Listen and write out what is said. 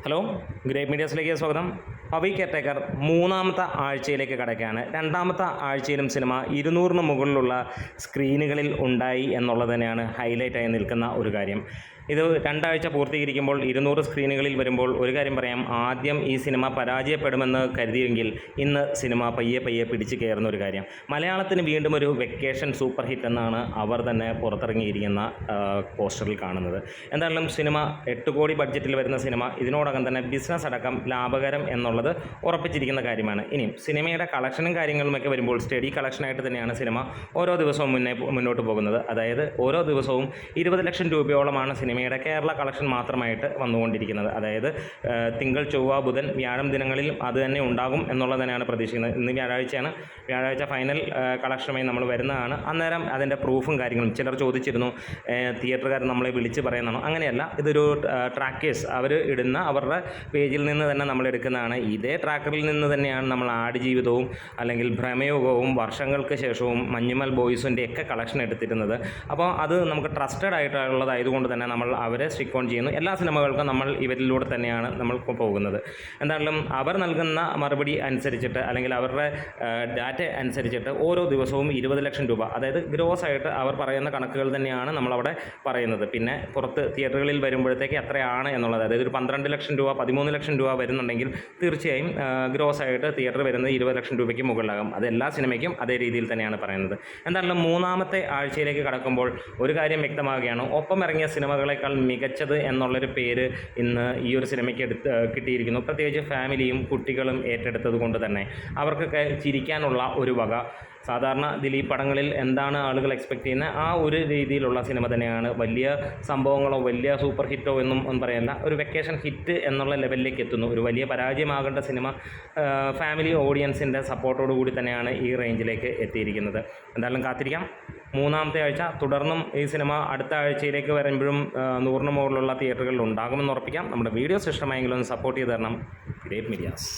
Hello, great മീഡിയാസിലേക്ക് സ്വാഗതം. Pavi caretaker മൂന്നാമത്തെ ആഴ്ചയിലേക്ക് കടക്കുകയാണ്. രണ്ടാമത്തെ ആഴ്ചയിലും സിനിമ 200-ന് മുകളിലുള്ള സ്ക്രീനുകളിൽ ഉണ്ടായി എന്നുള്ളത് തന്നെയാണ് ഹൈലൈറ്റായി നിൽക്കുന്ന ഒരു കാര്യം. ഇത് രണ്ടാഴ്ച പൂർത്തീകരിക്കുമ്പോൾ 200 സ്ക്രീനുകളിൽ വരുമ്പോൾ ഒരു കാര്യം പറയാം, ആദ്യം ഈ സിനിമ പരാജയപ്പെടുമെന്ന് കരുതിയെങ്കിൽ ഇന്ന് സിനിമ പയ്യെ പിടിച്ച് കയറുന്ന ഒരു കാര്യം. മലയാളത്തിന് വീണ്ടും ഒരു വെക്കേഷൻ സൂപ്പർ ഹിറ്റ് എന്നാണ് അവർ തന്നെ പുറത്തിറങ്ങിയിരിക്കുന്ന പോസ്റ്ററിൽ കാണുന്നത്. എന്തായാലും സിനിമ 8 കോടി ബഡ്ജറ്റിൽ വരുന്ന സിനിമ ഇതിനോടകം തന്നെ ബിസിനസ് അടക്കം ലാഭകരം എന്നുള്ളത് ഉറപ്പിച്ചിരിക്കുന്ന കാര്യമാണ്. ഇനിയും സിനിമയുടെ കളക്ഷനും കാര്യങ്ങളുമൊക്കെ വരുമ്പോൾ സ്റ്റഡി കളക്ഷനായിട്ട് തന്നെയാണ് സിനിമ ഓരോ ദിവസവും മുന്നോട്ട് പോകുന്നത്. അതായത് ഓരോ ദിവസവും 20 ലക്ഷം രൂപയോളമാണ് സിനിമയുടെ കേരള കളക്ഷൻ മാത്രമായിട്ട് വന്നുകൊണ്ടിരിക്കുന്നത്. അതായത് തിങ്കൾ, ചൊവ്വ, ബുധൻ, വ്യാഴം ദിനങ്ങളിൽ അത് തന്നെ ഉണ്ടാകും എന്നുള്ളത് തന്നെയാണ് പ്രതീക്ഷിക്കുന്നത്. ഇന്ന് വ്യാഴാഴ്ചയാണ്. വ്യാഴാഴ്ച ഫൈനൽ കളക്ഷനുമായി നമ്മൾ വരുന്നതാണ്. അന്നേരം അതിൻ്റെ പ്രൂഫും കാര്യങ്ങളും ചിലർ ചോദിച്ചിരുന്നു, തിയേറ്ററുകാർ നമ്മളെ വിളിച്ച് പറയുന്നതാണോ? അങ്ങനെയല്ല, ഇതൊരു ട്രാക്കേഴ്സ് അവർ ഇടുന്ന അവരുടെ പേജിൽ നിന്ന് തന്നെ നമ്മൾ എടുക്കുന്നതാണ്. ഇതേ ട്രാക്കറിൽ നിന്ന് തന്നെയാണ് നമ്മൾ ആടുജീവിതവും അല്ലെങ്കിൽ ഭ്രമയുഗവും വർഷങ്ങൾക്ക് ശേഷവും മഞ്ഞുമൽ ബോയ്സിൻ്റെ ഒക്കെ കളക്ഷൻ എടുത്തിരുന്നത്. അപ്പോൾ അത് നമുക്ക് ട്രസ്റ്റഡ് ആയിട്ടുള്ളതായതുകൊണ്ട് തന്നെ നമ്മൾ അവരെ സ്റ്റിക്ക് ഓൺ ചെയ്യുന്നു. എല്ലാ സിനിമകൾക്കും നമ്മൾ ഇവരിലൂടെ തന്നെയാണ് നമ്മൾ പോകുന്നത്. എന്തായാലും അവർ നൽകുന്ന മറുപടി അനുസരിച്ചിട്ട് അല്ലെങ്കിൽ അവരുടെ ഡാറ്റ അനുസരിച്ചിട്ട് ഓരോ ദിവസവും 20 ലക്ഷം രൂപ, അതായത് ഗ്രോസ് ആയിട്ട് അവർ പറയുന്ന കണക്കുകൾ തന്നെയാണ് നമ്മളവിടെ പറയുന്നത്. പിന്നെ പുറത്ത് തിയേറ്ററുകളിൽ വരുമ്പോഴത്തേക്ക് എത്രയാണ് എന്നുള്ളത്, അതായത് ഒരു 12 ലക്ഷം രൂപ 13 ലക്ഷം രൂപ വരുന്നുണ്ടെങ്കിൽ തീർച്ചയായും ഗ്രോസ് ആയിട്ട് തിയേറ്റർ വരുന്നത് 20 ലക്ഷം രൂപയ്ക്ക് മുകളിലാകും. അത് എല്ലാ സിനിമയ്ക്കും അതേ രീതിയിൽ തന്നെയാണ് പറയുന്നത്. എന്തായാലും മൂന്നാമത്തെ ആഴ്ചയിലേക്ക് കടക്കുമ്പോൾ ഒരു കാര്യം വ്യക്തമാവുകയാണ്, ഒപ്പം ഇറങ്ങിയ സിനിമകളെക്കാൾ മികച്ചത് എന്നുള്ളൊരു പേര് ഇന്ന് ഈ ഒരു സിനിമയ്ക്ക് കിട്ടിയിരിക്കുന്നു. പ്രത്യേകിച്ച് ഫാമിലിയും കുട്ടികളും ഏറ്റെടുത്തത് കൊണ്ട് തന്നെ അവർക്കൊക്കെ ചിരിക്കാനുള്ള ഒരു വക. സാധാരണ ദിലീപ് പടങ്ങളിൽ എന്താണ് ആളുകൾ എക്സ്പെക്റ്റ് ചെയ്യുന്നത്, ആ ഒരു രീതിയിലുള്ള സിനിമ തന്നെയാണ്. വലിയ സംഭവങ്ങളോ വലിയ സൂപ്പർ ഹിറ്റോ ഒന്നും പറയല്ല, ഒരു വെക്കേഷൻ ഹിറ്റ് എന്നുള്ള ലെവലിലേക്ക് എത്തുന്നു. ഒരു വലിയ പരാജയമാകേണ്ട സിനിമ ഫാമിലി ഓഡിയൻസിൻ്റെ സപ്പോർട്ടോടു കൂടി തന്നെയാണ് ഈ റേഞ്ചിലേക്ക് എത്തിയിരിക്കുന്നത്. എന്തായാലും കാത്തിരിക്കാം. മൂന്നാമത്തെ ആഴ്ച തുടർന്നും ഈ സിനിമ അടുത്ത ആഴ്ചയിലേക്ക് വരുമ്പോഴും 100-ന് മുകളിലുള്ള തിയേറ്ററുകളിൽ ഉണ്ടാകുമെന്ന് ഉറപ്പിക്കാം. നമ്മുടെ വീഡിയോസ് ഇഷ്ടമായെങ്കിലും ഒന്ന് സപ്പോർട്ട് ചെയ്ത് തരണം. Great medias.